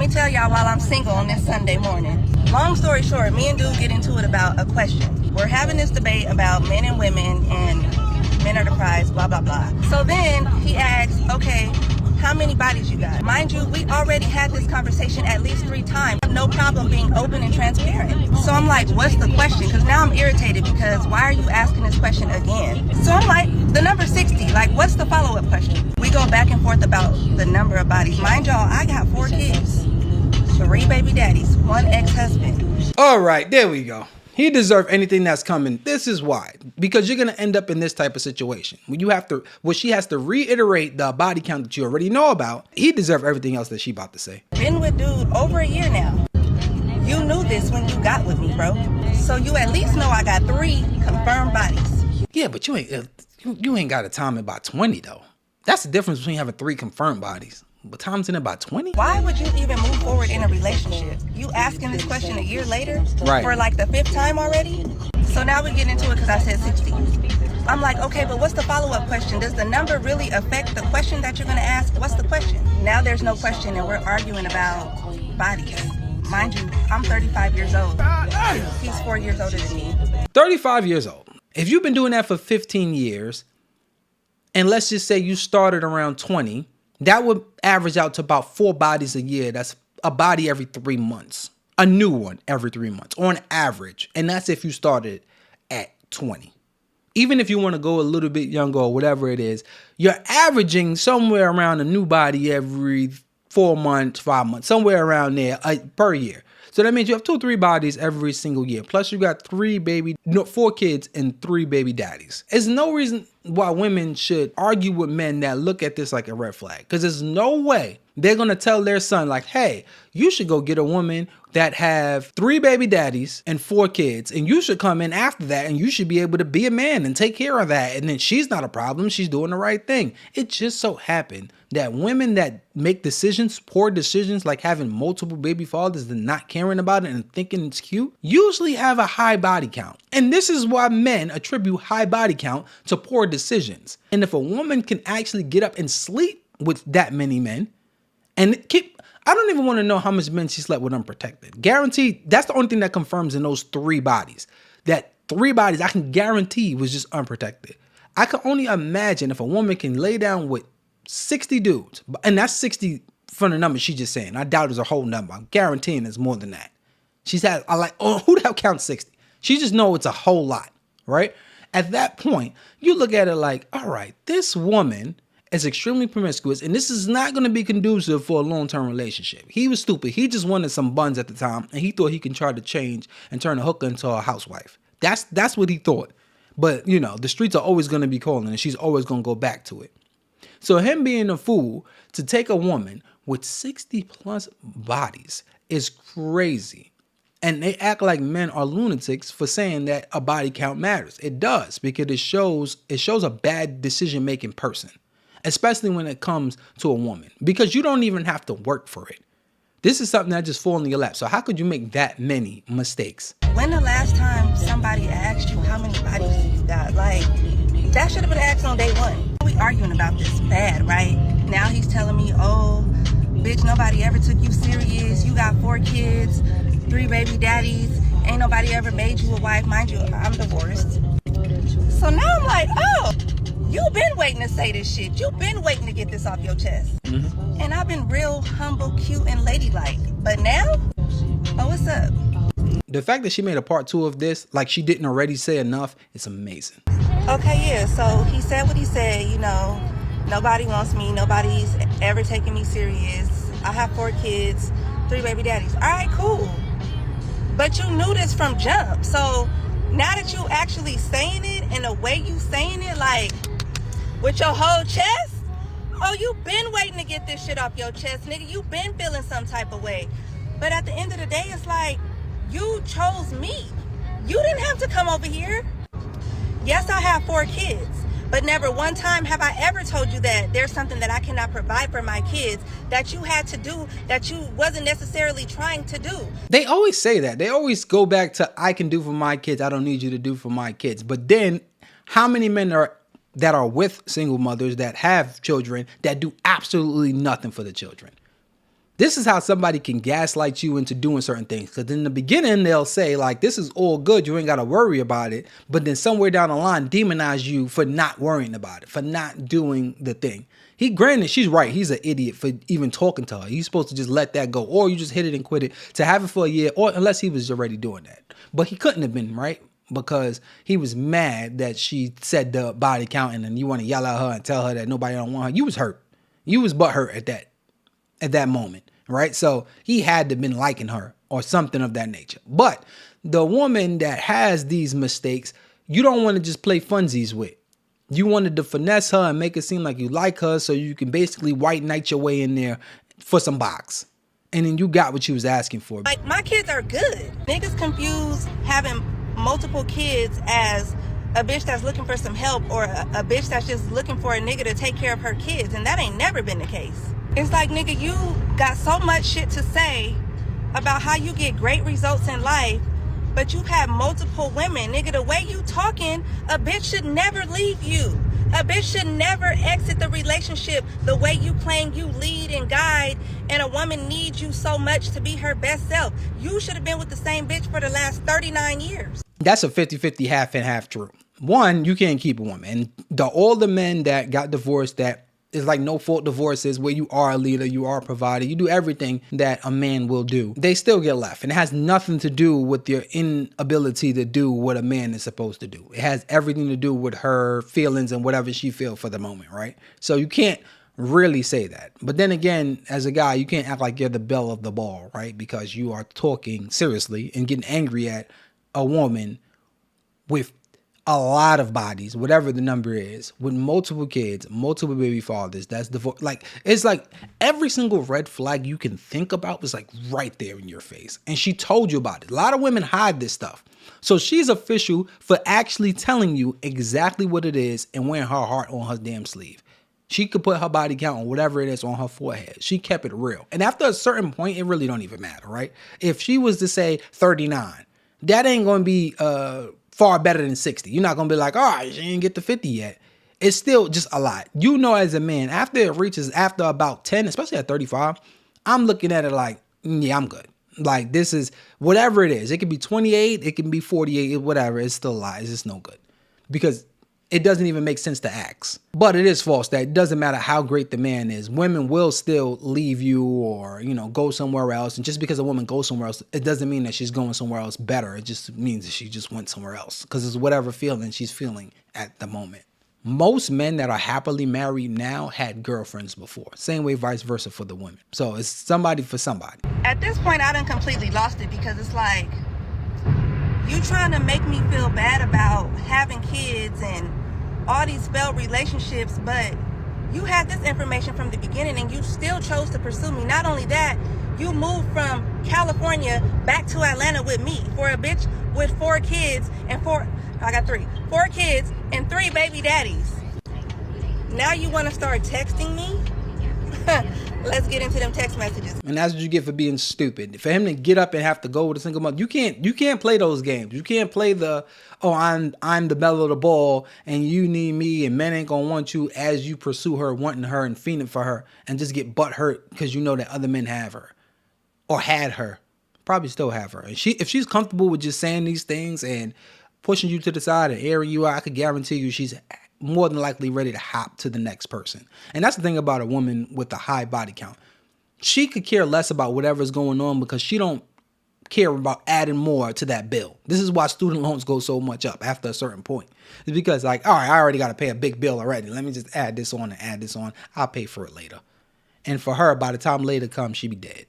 me tell y'all while I'm single on this Sunday morning. Long story short, me and dude get into it about a question. We're having this debate about men and women and men are the prize, blah, blah, blah. So then he asks, okay, how many bodies you got? Mind you, we already had this conversation at least 3 times. I have no problem being open and transparent. So I'm like, what's the question? Because now I'm irritated because why are you asking this question again? So I'm like, the number 60, like what's the follow-up question? We go back and forth about the number of bodies. Mind y'all, I got 4 kids, 3 baby daddies, 1 ex-husband. All right, there we go. He deserves anything that's coming. This is why. Because you're going to end up in this type of situation. When she has to reiterate the body count that you already know about, he deserves everything else that she about to say. Been with dude over a year now. You knew this when you got with me, bro. So you at least know I got 3 confirmed bodies. Yeah, but you ain't got to time it by 20, though. That's the difference between having 3 confirmed bodies. But times in it by 20? Why would you even move forward in a relationship? You asking this question a year later? Right. For like the 5th time already? So now we get into it because I said 60. I'm like, okay, but what's the follow-up question? Does the number really affect the question that you're going to ask? What's the question? Now there's no question and we're arguing about bodies. Mind you, I'm 35 years old. He's 4 years older than me. 35 years old. If you've been doing that for 15 years, and let's just say you started around 20, that would average out to about 4 bodies a year. That's a body every 3 months. A new one every 3 months on average. And that's if you started at 20. Even if you want to go a little bit younger or whatever it is, you're averaging somewhere around a new body every 4 months, 5 months, somewhere around there per year. So that means you have 2 or 3 bodies every single year. Plus you got 4 kids and 3 baby daddies. There's no reason why women should argue with men that look at this like a red flag. Because there's no way they're going to tell their son like, hey, you should go get a woman that have 3 baby daddies and 4 kids. And you should come in after that and you should be able to be a man and take care of that. And then she's not a problem. She's doing the right thing. It just so happened that women that make decisions, poor decisions, like having multiple baby fathers and not caring about it and thinking it's cute, usually have a high body count. And this is why men attribute high body count to poor decisions. And if a woman can actually get up and sleep with that many men and I don't even want to know how much men she slept with unprotected. Guaranteed, that's the only thing that confirms in those 3 bodies. That 3 bodies I can guarantee was just unprotected. I can only imagine if a woman can lay down with 60 dudes, and that's 60 from the number she's just saying. I doubt it's a whole number. I'm guaranteeing it's more than that. She's had, who the hell counts 60? She just know it's a whole lot, right? At that point, you look at it like, all right, this woman is extremely promiscuous, and this is not going to be conducive for a long-term relationship. He was stupid. He just wanted some buns at the time, and he thought he can try to change and turn a hooker into a housewife. That's what he thought. But, you know, the streets are always going to be calling, and she's always going to go back to it. So him being a fool to take a woman with 60 plus bodies is crazy. And they act like men are lunatics for saying that a body count matters. It does, because it shows a bad decision-making person, especially when it comes to a woman, because you don't even have to work for it. This is something that just falls in your lap. So how could you make that many mistakes? When the last time somebody asked you how many bodies you got? Like, that should have been asked on day 1. We arguing about this bad, right? Now he's telling me, oh, bitch, nobody ever took you serious. You got 4 kids, 3 baby daddies. Ain't nobody ever made you a wife. Mind you, I'm divorced. So now I'm like, oh, you've been waiting to say this shit. You've been waiting to get this off your chest. Mm-hmm. And I've been real humble, cute, and ladylike. But now, oh, what's up? The fact that she made a part 2 of this, like she didn't already say enough, is amazing. Okay, yeah, so he said what he said, you know, nobody wants me, nobody's ever taking me serious. I have 4 kids, 3 baby daddies. All right, cool. But you knew this from jump. So now that you actually saying it and the way you saying it, like with your whole chest, oh, you been waiting to get this shit off your chest, nigga. You been feeling some type of way. But at the end of the day, it's like, you chose me. You didn't have to come over here. Yes, I have 4 kids, but never one time have I ever told you that there's something that I cannot provide for my kids that you had to do that you wasn't necessarily trying to do. They always say that. They always go back to, I can do for my kids, I don't need you to do for my kids. But then how many men that are with single mothers that have children that do absolutely nothing for the children? This is how somebody can gaslight you into doing certain things. Because in the beginning, they'll say, like, this is all good. You ain't got to worry about it. But then somewhere down the line, demonize you for not worrying about it, for not doing the thing. Granted, she's right. He's an idiot for even talking to her. He's supposed to just let that go. Or you just hit it and quit it. To have it for a year, or unless he was already doing that. But he couldn't have been, right? Because he was mad that she said the body count, and then you want to yell at her and tell her that nobody don't want her. You was hurt. You was butthurt at that moment, right? So he had to been liking her or something of that nature. But the woman that has these mistakes, you don't want to just play funsies with. You wanted to finesse her and make it seem like you like her so you can basically white knight your way in there for some box. And then you got what you was asking for. Like, my kids are good. Niggas confuse having multiple kids as a bitch that's looking for some help or a bitch that's just looking for a nigga to take care of her kids. And that ain't never been the case. It's like, nigga, you got so much shit to say about how you get great results in life, but you've had multiple women. Nigga, the way you talking, a bitch should never leave you. A bitch should never exit the relationship the way you claim you lead and guide, and a woman needs you so much to be her best self. You should have been with the same bitch for the last 39 years. That's a 50-50 half and half true. One, you can't keep a woman. And all the men that got divorced, that is like no fault divorces where you are a leader, you are a provider, you do everything that a man will do, they still get left. And it has nothing to do with your inability to do what a man is supposed to do. It has everything to do with her feelings and whatever she feels for the moment, right? So you can't really say that. But then again, as a guy, you can't act like you're the belle of the ball, right? Because you are talking seriously and getting angry at a woman with a lot of bodies, whatever the number is, with multiple kids, multiple baby fathers, that's divorce. Like, it's like every single red flag you can think about was like right there in your face. And she told you about it. A lot of women hide this stuff. So she's official for actually telling you exactly what it is and wearing her heart on her damn sleeve. She could put her body count on whatever it is on her forehead. She kept it real. And after a certain point, it really don't even matter, right? If she was to say 39, that ain't going to be far better than 60. You're not going to be like, all right, she didn't get to 50 yet. It's still just a lot. You know, as a man, after it reaches after about 10, especially at 35, I'm looking at it like, yeah, I'm good. Like, this is whatever it is. It could be 28. It can be 48, whatever. It's still a lot. It's just no good because it doesn't even make sense to ask. But it is false that it doesn't matter how great the man is. Women will still leave you or, you know, go somewhere else. And just because a woman goes somewhere else, it doesn't mean that she's going somewhere else better. It just means that she just went somewhere else because it's whatever feeling she's feeling at the moment. Most men that are happily married now had girlfriends before. Same way, vice versa for the women. So it's somebody for somebody. At this point, I done completely lost it because it's like, you trying to make me feel bad about having kids and all these failed relationships, but you had this information from the beginning and you still chose to pursue me. Not only that, you moved from California back to Atlanta with me for a bitch with 4 kids and 4 kids and 3 baby daddies. Now you want to start texting me? Let's get into them text messages. And that's what you get for being stupid. For him to get up and have to go with a single mother, you can't play those games. You can't play the, oh, I'm the belle of the ball and you need me and men ain't gonna want you as you pursue her, wanting her and fiending for her, and just get butt hurt because you know that other men have her or had her, probably still have her. And if she's comfortable with just saying these things and pushing you to the side and airing you out, I could guarantee you she's more than likely ready to hop to the next person. And that's the thing about a woman with a high body count. She could care less about whatever's going on because she don't care about adding more to that bill. This is why student loans go so much up after a certain point. It's because like, all right, I already got to pay a big bill already. Let me just add this on and add this on. I'll pay for it later. And for her, by the time later comes, she be dead.